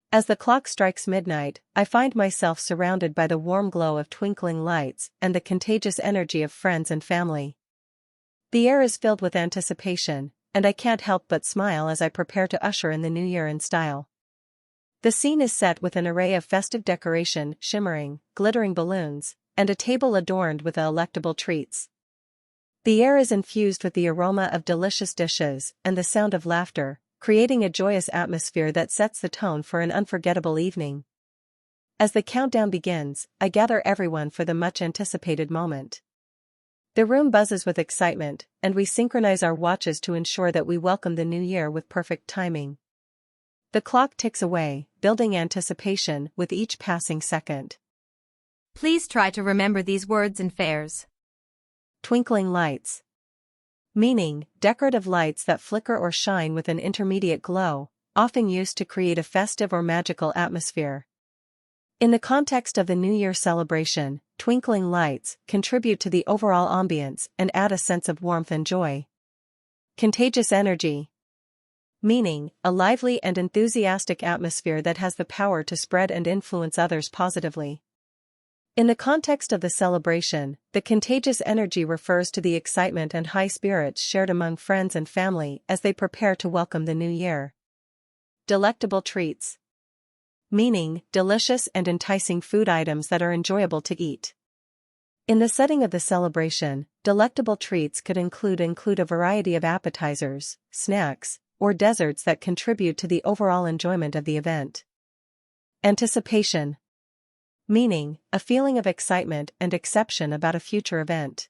As the clock strikes midnight, I find myself surrounded by the warm glow of twinkling lights and the contagious energy of friends and family. The air is filled with anticipation, and I can't help but smile as I prepare to usher in the new year in style. The scene is set with an array of festive decoration, shimmering, glittering balloons, and a table adorned with delectable treats. The air is infused with the aroma of delicious dishes and the sound of laughter, creating a joyous atmosphere that sets the tone for an unforgettable evening. As the countdown begins, I gather everyone for the much-anticipated moment. The room buzzes with excitement, and we synchronize our watches to ensure that we welcome the new year with perfect timing. The clock ticks away, building anticipation with each passing second. Please try to remember these words and phrases. Twinkling lights. Meaning, decorative lights that flicker or shine with an intermediate glow, often used to create a festive or magical atmosphere. In the context of the New Year celebration, twinkling lights contribute to the overall ambience and add a sense of warmth and joy. Contagious energy. Meaning, a lively and enthusiastic atmosphere that has the power to spread and influence others positively. In the context of the celebration, the contagious energy refers to the excitement and high spirits shared among friends and family as they prepare to welcome the new year. Delectable treats. Meaning, delicious and enticing food items that are enjoyable to eat. In the setting of the celebration, delectable treats could include a variety of appetizers, snacks, or desserts that contribute to the overall enjoyment of the event. Anticipation. Meaning, a feeling of excitement and exception about a future event.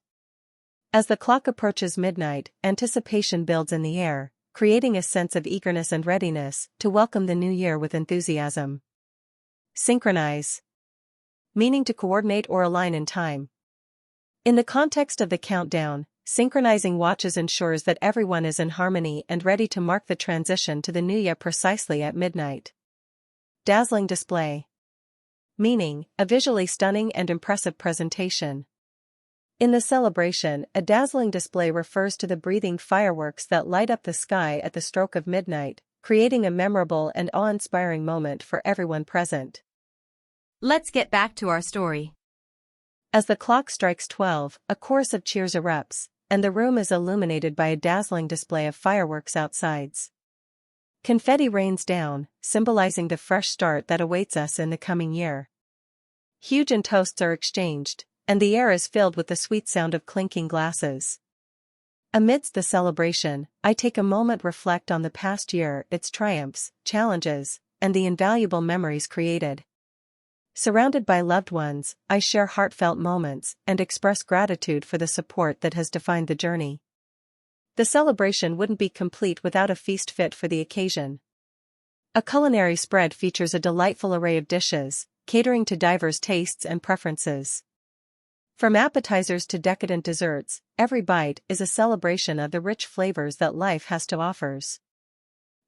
As the clock approaches midnight, anticipation builds in the air, creating a sense of eagerness and readiness to welcome the new year with enthusiasm. Synchronize. Meaning to coordinate or align in time. In the context of the countdown, synchronizing watches ensures that everyone is in harmony and ready to mark the transition to the new year precisely at midnight. Dazzling display. Meaning, a visually stunning and impressive presentation. In the celebration, a dazzling display refers to the breathing fireworks that light up the sky at the stroke of midnight, creating a memorable and awe-inspiring moment for everyone present. Let's get back to our story. As the clock strikes 12, a chorus of cheers erupts, and the room is illuminated by a dazzling display of fireworks outside. Confetti rains down, symbolizing the fresh start that awaits us in the coming year. Huge toasts are exchanged, and the air is filled with the sweet sound of clinking glasses. Amidst the celebration, I take a moment to reflect on the past year, its triumphs, challenges, and the invaluable memories created. Surrounded by loved ones, I share heartfelt moments and express gratitude for the support that has defined the journey. The celebration wouldn't be complete without a feast fit for the occasion. A culinary spread features a delightful array of dishes, catering to diverse tastes and preferences. From appetizers to decadent desserts, every bite is a celebration of the rich flavors that life has to offer.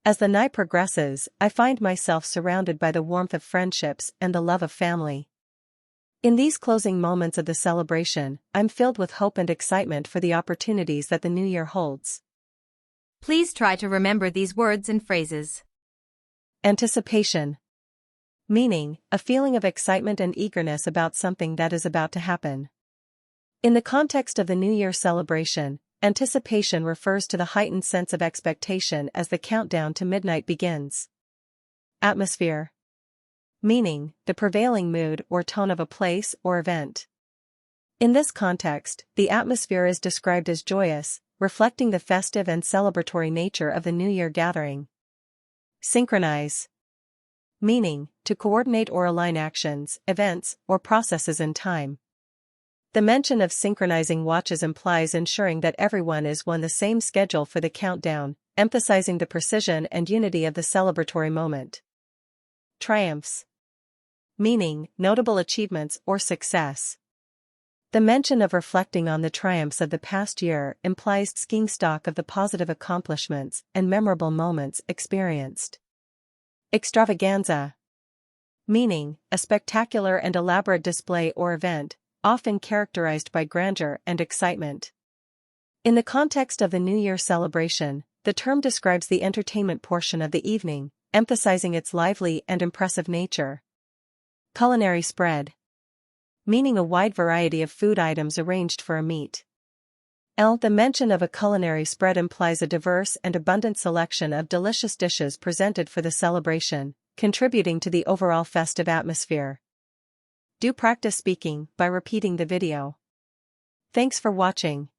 As the night progresses, I find myself surrounded by the warmth of friendships and the love of family. In these closing moments of the celebration, I'm filled with hope and excitement for the opportunities that the new year holds. Please try to remember these words and phrases. Anticipation. Meaning, a feeling of excitement and eagerness about something that is about to happen. In the context of the New Year celebration, anticipation refers to the heightened sense of expectation as the countdown to midnight begins. Atmosphere. Meaning, the prevailing mood or tone of a place or event. In this context, the atmosphere is described as joyous, reflecting the festive and celebratory nature of the New Year gathering. Synchronize. Meaning, to coordinate or align actions, events, or processes in time. The mention of synchronizing watches implies ensuring that everyone is on the same schedule for the countdown, emphasizing the precision and unity of the celebratory moment. Triumphs. Meaning, notable achievements or success. The mention of reflecting on the triumphs of the past year implies taking stock of the positive accomplishments and memorable moments experienced. Extravaganza. Meaning, a spectacular and elaborate display or event, often characterized by grandeur and excitement. In the context of the New Year celebration, the term describes the entertainment portion of the evening, emphasizing its lively and impressive nature. Culinary spread, meaning a wide variety of food items arranged for a meat. The mention of a culinary spread implies a diverse and abundant selection of delicious dishes presented for the celebration, contributing to the overall festive atmosphere. Do practice speaking by repeating the video. Thanks for watching.